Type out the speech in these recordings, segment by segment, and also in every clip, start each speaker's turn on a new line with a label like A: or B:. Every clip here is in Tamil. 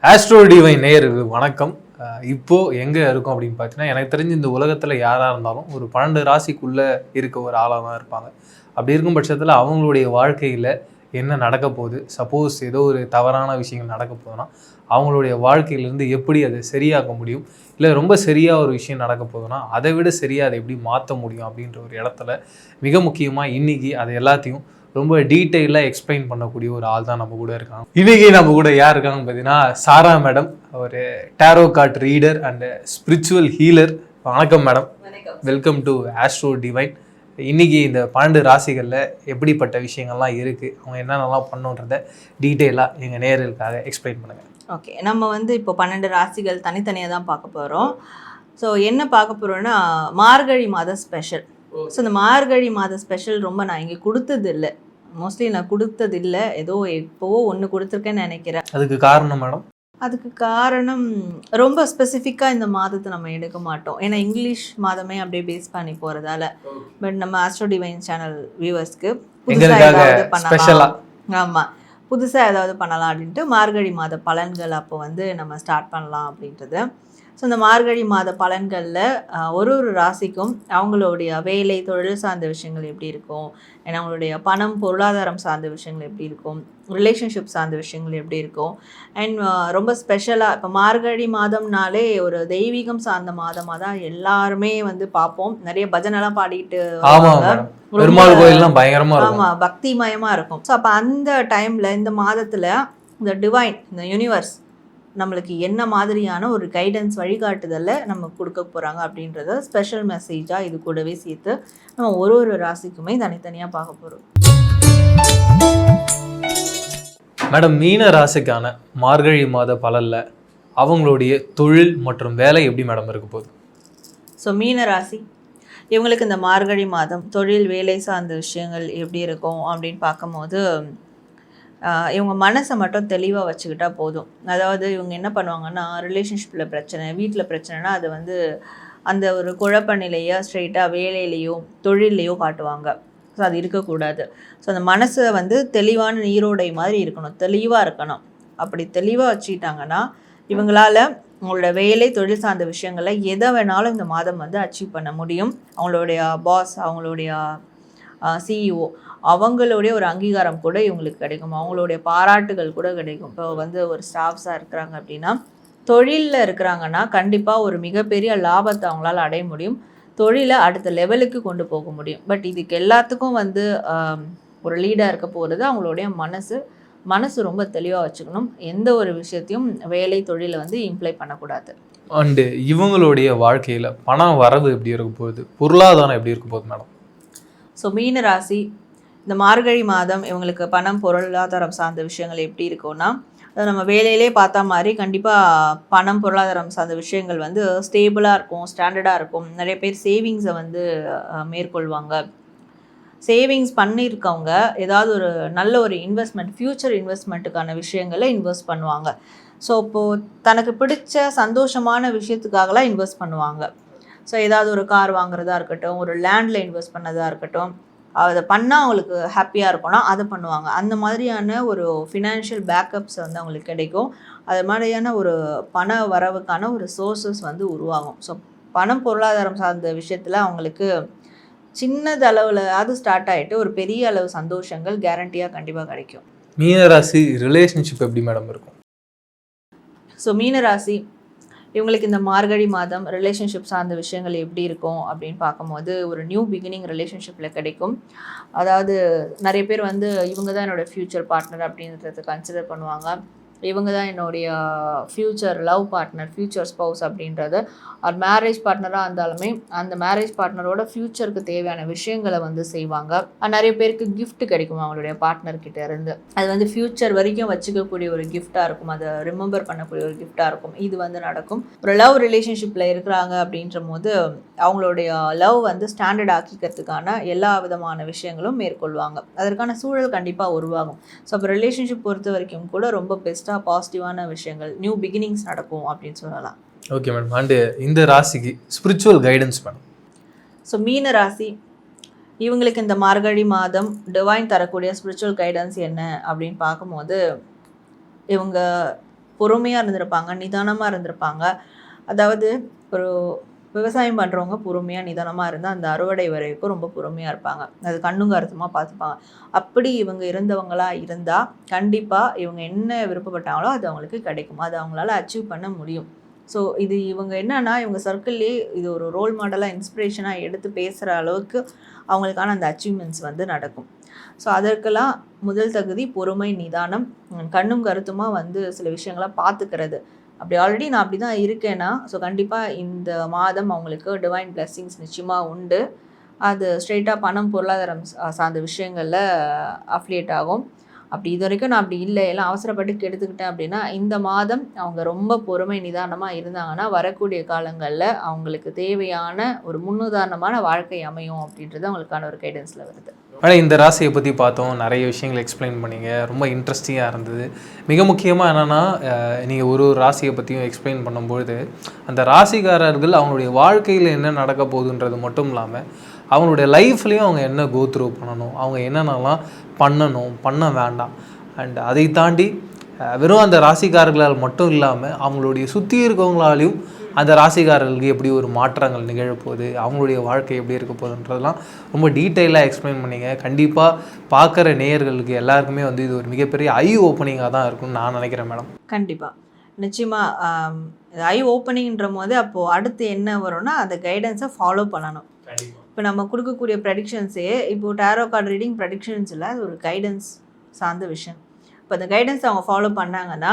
A: ஆஸ்ட்ரோ டிவைன் நேயர்களுக்கு வணக்கம். இப்போ எங்க இருக்கும் அப்படின்னு பார்த்தீங்கன்னா, எனக்கு தெரிஞ்சு இந்த உலகத்துல யாரா இருந்தாலும் ஒரு 12 ராசிக்குள்ள இருக்க ஒரு ஆளா தான் இருப்பாங்க. அப்படி இருக்கும் பட்சத்துல அவங்களுடைய வாழ்க்கையில என்ன நடக்க போகுது, சப்போஸ் ஏதோ ஒரு தவறான விஷயங்கள் நடக்க போகுதுன்னா அவங்களுடைய வாழ்க்கையிலேருந்து எப்படி அதை சரியாக்க முடியும், இல்லை ரொம்ப சரியா ஒரு விஷயம் நடக்க போகுதுன்னா அதை விட சரியா அதை எப்படி மாற்ற முடியும் அப்படின்ற ஒரு இடத்துல மிக முக்கியமாக இன்னைக்கு அதை எல்லாத்தையும் ரொம்ப டீட்டெயிலாக எக்ஸ்பிளைன் பண்ணக்கூடிய ஒரு ஆள் தான் நம்ம கூட இருக்காங்க. இன்னைக்கு நம்ம கூட யார் இருக்காங்கன்னு பார்த்தீங்கன்னா சாரா மேடம், ஒரு tarot card reader and spiritual healer. வணக்கம் madam, welcome to Astro Divine. இன்னைக்கு இந்த 12 ராசிகளில் எப்படிப்பட்ட விஷயங்கள்லாம் இருக்குது, அவங்க என்னென்னலாம் பண்ணுன்றதை டீட்டெயிலாக எங்கள் நேயர்களுக்காக எக்ஸ்பிளைன் பண்ணுங்கள்.
B: ஓகே, நம்ம இப்போ 12 ராசிகள் தனித்தனியாக தான் பார்க்க போகிறோம். ஸோ என்ன பார்க்க போகிறோன்னா மார்கழி மாத ஸ்பெஷல். ஸோ இந்த மார்கழி மாத ஸ்பெஷல் ரொம்ப நான் இங்கே கொடுத்தது இல்லை, மோஸ்ட்லி நான் கொடுத்தது இல்லை, ஏதோ எப்போவோ ஒன்று கொடுத்துருக்கேன்னு நினைக்கிறேன்.
A: அதுக்கு காரணம் மேடம்?
B: அதுக்கு காரணம் ரொம்ப ஸ்பெசிஃபிக்காக இந்த மாதத்தை நம்ம எடுக்க மாட்டோம், ஏன்னா இங்கிலீஷ் மாதமே அப்படியே பேஸ் பண்ணி போகிறதால. பட் நம்ம ஆஸ்ட்ரோ டிவைன் சேனல் வியூவர்ஸ்க்கு புதுசாக ஏதாவது பண்ணலாம், ஆமாம் புதுசாக ஏதாவது பண்ணலாம் அப்படின்ட்டு மார்கழி மாத பலன்கள் அப்போ நம்ம ஸ்டார்ட் பண்ணலாம் அப்படின்றது. ஸோ இந்த மார்கழி மாத பலன்களில் ஒரு ராசிக்கும் அவங்களுடைய வேலை தொழில் சார்ந்த விஷயங்கள் எப்படி இருக்கும், ஏன்னா அவங்களுடைய பணம் பொருளாதாரம் சார்ந்த விஷயங்கள் எப்படி இருக்கும், ரிலேஷன்ஷிப் சார்ந்த விஷயங்கள் எப்படி இருக்கும், அண்ட் ரொம்ப ஸ்பெஷலாக இப்போ மார்கழி மாதம்னாலே ஒரு தெய்வீகம் சார்ந்த மாதமாக தான் எல்லாருமே பார்ப்போம். நிறைய பஜனைலாம் பாடிட்டு ஆமாம் பக்திமயமாக இருக்கும். ஸோ அப்போ அந்த டைமில் இந்த மாதத்தில் இந்த டிவைன், இந்த யூனிவர்ஸ் நம்மளுக்கு என்ன மாதிரியான ஒரு கைடன்ஸ் வழிகாட்டுதலை நம்ம கொடுக்க போகிறாங்க அப்படின்றத ஸ்பெஷல் மெசேஜாக இது கூடவே சேர்த்து நம்ம ஒரு ராசிக்குமே தனித்தனியாக பார்க்க போகிறோம்.
A: மேடம், மீன ராசிக்கான மார்கழி மாத பலனில் அவங்களுடைய தொழில் மற்றும் வேலை எப்படி மேடம் இருக்க போகுது?
B: ஸோ மீன ராசி இவங்களுக்கு இந்த மார்கழி மாதம் தொழில் வேலை சார்ந்த விஷயங்கள் எப்படி இருக்கும் அப்படின்னு பார்க்கும்போது, இவங்க மனசை மட்டும் தெளிவாக வச்சுக்கிட்டா போதும். அதாவது இவங்க என்ன பண்ணுவாங்கன்னா, ரிலேஷன்ஷிப்பில் பிரச்சனை, வீட்டில் பிரச்சனைனா அது அந்த ஒரு குழப்ப நிலையை ஸ்ட்ரெயிட்டாக வேலையிலையோ தொழிலையோ காட்டுவாங்க. ஸோ அது இருக்கக்கூடாது. ஸோ அந்த மனசை தெளிவான நீரோடை மாதிரி இருக்கணும், தெளிவாக இருக்கணும். அப்படி தெளிவாக வச்சுக்கிட்டாங்கன்னா இவங்களால அவங்களோட வேலை தொழில் சார்ந்த விஷயங்களை எதை வேணாலும் இந்த மாதம் அச்சீவ் பண்ண முடியும். அவங்களுடைய பாஸ், அவங்களுடைய சிஇஓ அவங்களுடைய ஒரு அங்கீகாரம் கூட இவங்களுக்கு கிடைக்கும், அவங்களுடைய பாராட்டுகள் கூட கிடைக்கும். இப்போ ஒரு ஸ்டாஃப்ஸாக இருக்கிறாங்க அப்படின்னா, தொழிலில் இருக்கிறாங்கன்னா கண்டிப்பாக ஒரு மிகப்பெரிய லாபத்தை அவங்களால அடைய முடியும், தொழிலை அடுத்த லெவலுக்கு கொண்டு போக முடியும். பட் இதுக்கு எல்லாத்துக்கும் ஒரு லீடாக இருக்க போகிறது அவங்களுடைய மனசு ரொம்ப தெளிவாக வச்சுக்கணும். எந்த ஒரு விஷயத்தையும் வேலை தொழிலை இம்ப்ளை பண்ணக்கூடாது.
A: அண்டு இவங்களுடைய வாழ்க்கையில் பணம் வரவு எப்படி இருக்க போகுது, பொருளாதாரம் எப்படி இருக்க போகுது மேடம்?
B: ஸோ மீன ராசி இந்த மார்கழி மாதம் இவங்களுக்கு பணம் பொருளாதாரம் சார்ந்த விஷயங்கள் எப்படி இருக்கும்னா, அதை நம்ம வேலையிலே பார்த்தா மாதிரி கண்டிப்பாக பணம் பொருளாதாரம் சார்ந்த விஷயங்கள் ஸ்டேபிளாக இருக்கும், ஸ்டாண்டர்டாக இருக்கும். நிறைய பேர் சேவிங்ஸை மேற்கொள்வாங்க. சேவிங்ஸ் பண்ணியிருக்கவங்க ஏதாவது ஒரு நல்ல ஒரு இன்வெஸ்ட்மெண்ட், ஃப்யூச்சர் இன்வெஸ்ட்மெண்ட்டுக்கான விஷயங்களை இன்வெஸ்ட் பண்ணுவாங்க. ஸோ இப்போது தனக்கு பிடிச்ச சந்தோஷமான விஷயத்துக்காகலாம் இன்வெஸ்ட் பண்ணுவாங்க. ஸோ ஏதாவது ஒரு கார் வாங்குறதா இருக்கட்டும், ஒரு லேண்டில் இன்வெஸ்ட் பண்ணதாக இருக்கட்டும், அதை பண்ணால் அவங்களுக்கு ஹாப்பியாக இருக்கும்னா அதை பண்ணுவாங்க. அந்த மாதிரியான ஒரு ஃபினான்ஷியல் பேக்கப்ஸ் அவங்களுக்கு கிடைக்கும். அது மாதிரியான ஒரு பண வரவுக்கான ஒரு சோர்ஸஸ் உருவாகும். ஸோ பணம் பொருளாதாரம் சார்ந்த விஷயத்தில் அவங்களுக்கு சின்னது அளவில் அது ஸ்டார்ட் ஆகிட்டு ஒரு பெரிய அளவு சந்தோஷங்கள் கேரண்டியாக கண்டிப்பாக கிடைக்கும்.
A: மீனராசி ரிலேஷன்ஷிப் எப்படி மேடம் இருக்கும்?
B: ஸோ மீனராசி இவங்களுக்கு இந்த மார்கழி மாதம் ரிலேஷன்ஷிப் சார்ந்த விஷயங்கள் எப்படி இருக்கும் அப்படின்னு பார்க்கும்போது, ஒரு நியூ பிகினிங் ரிலேஷன்ஷிப்பில் கிடைக்கும். அதாவது நிறைய பேர் இவங்க தான் என்னோடய ஃப்யூச்சர் பார்ட்னர் அப்படின்றத கன்சிடர் பண்ணுவாங்க. இவங்க தான் என்னுடைய future love partner, future spouse அப்படின்றது. ஒரு மேரேஜ் பார்ட்னராக இருந்தாலுமே அந்த மேரேஜ் பார்ட்னரோட ஃப்யூச்சருக்கு தேவையான விஷயங்களை செய்வாங்க. நிறைய பேருக்கு கிஃப்ட் கிடைக்கும் அவங்களுடைய பார்ட்னர்கிட்ட இருந்து. அது ஃப்யூச்சர் வரைக்கும் வச்சுக்கக்கூடிய ஒரு கிஃப்டாக இருக்கும், அதை ரிமெம்பர் பண்ணக்கூடிய ஒரு கிஃப்டாக இருக்கும். இது நடக்கும். ஒரு லவ் ரிலேஷன்ஷிப்பில் இருக்கிறாங்க அப்படின்ற போது அவங்களுடைய லவ் ஸ்டாண்டர்ட் ஆக்கிக்கிறதுக்கான எல்லா விதமான விஷயங்களும் மேற்கொள்வாங்க. அதற்கான சூழல் கண்டிப்பாக உருவாகும். ஸோ அப்போ ரிலேஷன்ஷிப் பொறுத்த வரைக்கும் கூட ரொம்ப பெஸ்ட்டாக பாசிட்டிவான விஷயங்கள், நியூ பிகினிங்ஸ் நடக்கும் அப்படின்னு சொல்லலாம்.
A: Okay madam. அண்டு இந்த ராசிக்கு ஸ்பிரிச்சுவல் கைடன்ஸ் மேடம்?
B: ஸோ மீன ராசி இவங்களுக்கு இந்த மார்கழி மாதம் டிவைன் தரக்கூடிய ஸ்பிரிச்சுவல் கைடன்ஸ் என்ன அப்படின்னு பார்க்கும்போது, இவங்க பொறுமையாக இருந்திருப்பாங்க, நிதானமாக இருந்திருப்பாங்க. அதாவது ஒரு விவசாயம் பண்ணுறவங்க பொறுமையாக நிதானமாக இருந்தால் அந்த அறுவடை வரைக்கும் ரொம்ப பொறுமையாக இருப்பாங்க. அது கண்ணும் கருத்துமாக பார்த்துப்பாங்க. அப்படி இவங்க இருந்தவங்களாக இருந்தால் கண்டிப்பாக இவங்க என்ன விருப்பப்பட்டாங்களோ அது அவங்களுக்கு கிடைக்கும். அது அவங்களால அச்சீவ் பண்ண முடியும். ஸோ இது இவங்க என்னன்னா இவங்க சர்க்கிள்லேயே இது ஒரு ரோல் மாடலாக இன்ஸ்பிரேஷனாக எடுத்து பேசுகிற அளவுக்கு அவங்களுக்கான அந்த அச்சீவ்மெண்ட்ஸ் வந்து நடக்கும். ஸோ அதற்கெல்லாம் முதல் தகுதி பொறுமை, நிதானம், கண்ணும் கருத்துமாக வந்து சில விஷயங்களை பார்த்துக்கிறது. அப்படி ஆல்ரெடி நான் அப்படி தான் இருக்கேன்னா ஸோ கண்டிப்பாக இந்த மாதம் அவங்களுக்கு டிவைன் பிளெஸ்ஸிங்ஸ் நிச்சயமாக உண்டு. அது ஸ்ட்ரெயிட்டாக பணம், பொருளாதாரம் சார்ந்த விஷயங்களில் அஃபிலியேட் ஆகும். அப்படி இது வரைக்கும் நான் அப்படி இல்லை, எல்லாம் அவசரப்பட்டு எடுத்துக்கிட்டேன் அப்படின்னா இந்த மாதம் அவங்க ரொம்ப பொறுமை நிதானமாக இருந்தாங்கன்னா வரக்கூடிய காலங்களில் அவங்களுக்கு தேவையான ஒரு முன்னுதாரணமான வாழ்க்கை அமையும் அப்படின்றது அவங்களுக்கான ஒரு கைடன்ஸில் வருது.
A: ஆனால் இந்த ராசியை பற்றி பார்த்தோம், நிறைய விஷயங்கள் எக்ஸ்பிளைன் பண்ணிங்க, ரொம்ப இன்ட்ரெஸ்டிங்காக இருந்தது. மிக முக்கியமாக என்னென்னா நீங்கள் ஒரு ராசியை பற்றியும் எக்ஸ்பிளைன் பண்ணும்பொழுது அந்த ராசிக்காரர்கள் அவங்களுடைய வாழ்க்கையில் என்ன நடக்க போகுதுன்றது மட்டும் இல்லாமல் அவங்களுடைய லைஃப்லேயும் அவங்க என்ன கோ த்ரூ பண்ணணும், அவங்க என்னென்னலாம் பண்ணணும், பண்ண வேண்டாம், அண்ட் அதை தாண்டி வெறும் அந்த ராசிக்காரர்களால் மட்டும் இல்லாமல் அவங்களுடைய சுற்றி இருக்கவங்களாலையும் அந்த ராசிக்காரர்களுக்கு எப்படி ஒரு மாற்றங்கள் நிகழப்போகுது, அவங்களுடைய வாழ்க்கை எப்படி இருக்க போகுதுன்றதெல்லாம் ரொம்ப டீட்டெயிலாக எக்ஸ்பிளைன் பண்ணிங்க. கண்டிப்பாக பார்க்குற நேயர்களுக்கு எல்லாருக்குமே வந்து இது ஒரு மிகப்பெரிய ஐ ஓப்பனிங்காக தான் இருக்கும்னு நான் நினைக்கிறேன் மேடம்.
B: கண்டிப்பாக நிச்சயமாக ஐ ஓப்பனிங்ன்ற போது அப்போது அடுத்து என்ன வரும்னா அந்த கைடன்ஸை ஃபாலோ பண்ணணும். இப்போ நம்ம கொடுக்கக்கூடிய ப்ரெடிக்ஷன்ஸே இப்போது டேரோ கார்டு ரீடிங் ப்ரெடிக்ஷன்ஸ் இல்லை, அது ஒரு கைடன்ஸ் சார்ந்த விஷயம். இப்போ அந்த கைடன்ஸ் அவங்க ஃபாலோ பண்ணாங்கன்னா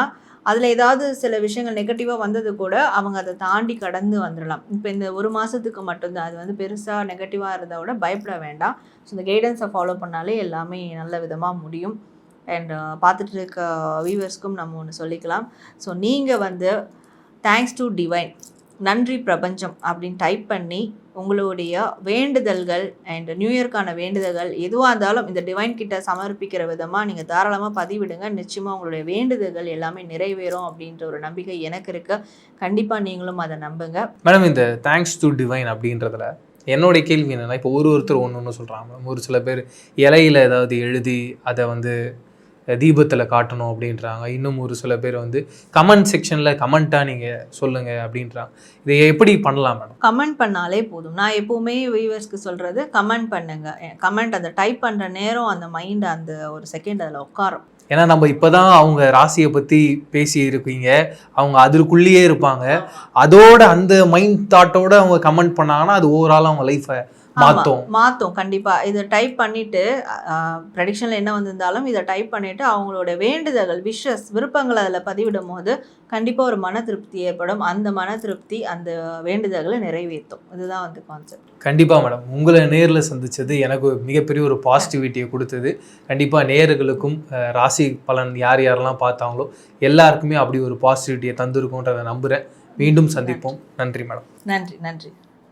B: அதில் ஏதாவது சில விஷயங்கள் நெகட்டிவாக வந்தது கூட அவங்க அதை தாண்டி கடந்து வந்துடலாம். இப்போ இந்த ஒரு மாதத்துக்கு மட்டும்தான், அது வந்து பெருசாக நெகட்டிவாக இருந்தால் கூட பயப்பட வேண்டாம். ஸோ இந்த கைடன்ஸை ஃபாலோ பண்ணாலே எல்லாமே நல்ல விதமாக முடியும். அண்ட் பார்த்துட்டு இருக்க வியூவர்ஸ்க்கும் நம்ம ஒன்று சொல்லிக்கலாம். ஸோ நீங்கள் வந்து தேங்க்ஸ் டு டிவைன், நன்றி பிரபஞ்சம் அப்படின்னு டைப் பண்ணி உங்களுடைய வேண்டுதல்கள் அண்ட் நியூ இயர்க்கான வேண்டுதல்கள் எதுவாக இருந்தாலும் இந்த டிவைன் கிட்ட சமர்ப்பிக்கிற விதமாக நீங்கள் தாராளமாக பதிவிடுங்க. நிச்சயமாக உங்களுடைய வேண்டுதல்கள் எல்லாமே நிறைவேறும் அப்படின்ற ஒரு நம்பிக்கை எனக்கு இருக்குது. கண்டிப்பாக நீங்களும் அதை நம்புங்க.
A: மேடம், இந்த தேங்க்ஸ் டு டிவைன் அப்படின்றதுல என்னுடைய கேள்வி என்னென்னா, இப்போ ஒருத்தர் ஒன்று சொல்கிறாங்க. ஒரு சில பேர் இலையில் ஏதாவது எழுதி அதை வந்து தீபத்தில் காட்டணும் அப்படின்றாங்க. இன்னும் ஒரு சில பேர் வந்து கமெண்ட் செக்ஷனில் கமெண்ட்டாக நீங்கள் சொல்லுங்கள் அப்படின்றாங்க. இதை எப்படி பண்ணலாம் மேடம்?
B: கமெண்ட் பண்ணாலே போதும். நான் எப்போவுமே வியூவர்ஸ்க்கு சொல்கிறது கமெண்ட் பண்ணுங்கள். கமெண்ட் அந்த டைப் பண்ணுற நேரம் அந்த மைண்ட் அந்த ஒரு செகண்ட் அதில் உட்காரும்.
A: ஏன்னா நம்ம இப்போ தான் அவங்க ராசியை பற்றி பேசி இருக்கீங்க, அவங்க அதுக்குள்ளேயே இருப்பாங்க. அதோட அந்த மைண்ட் தாட்டோட அவங்க கமெண்ட் பண்ணாங்கன்னா அது ஓவரால் அவங்க லைஃப்பை
B: மாற்றும். கண்டிப்பாக இதை டைப் பண்ணிவிட்டு ப்ரெடிக்ஷனில் என்ன வந்திருந்தாலும் இதை டைப் பண்ணிவிட்டு அவங்களோட வேண்டுதல்கள், விஷஸ், விருப்பங்களை அதில் பதிவிடும் போது கண்டிப்பாக ஒரு மன திருப்தி ஏற்படும். அந்த மன திருப்தி அந்த வேண்டுதல்களை நிறைவேற்றும். இதுதான் வந்து கான்செப்ட்.
A: கண்டிப்பாக மேடம், உங்களை நேரில் சந்தித்தது எனக்கு மிகப்பெரிய ஒரு பாசிட்டிவிட்டியை கொடுத்தது. கண்டிப்பாக நேயர்களுக்கும் ராசி பலன் யார் யாரெல்லாம் பார்த்தாங்களோ எல்லாருக்குமே அப்படி ஒரு பாசிட்டிவிட்டியை தந்திருக்கும்ன்றதை நம்புகிறேன். மீண்டும் சந்திப்போம். நன்றி மேடம்.
B: நன்றி.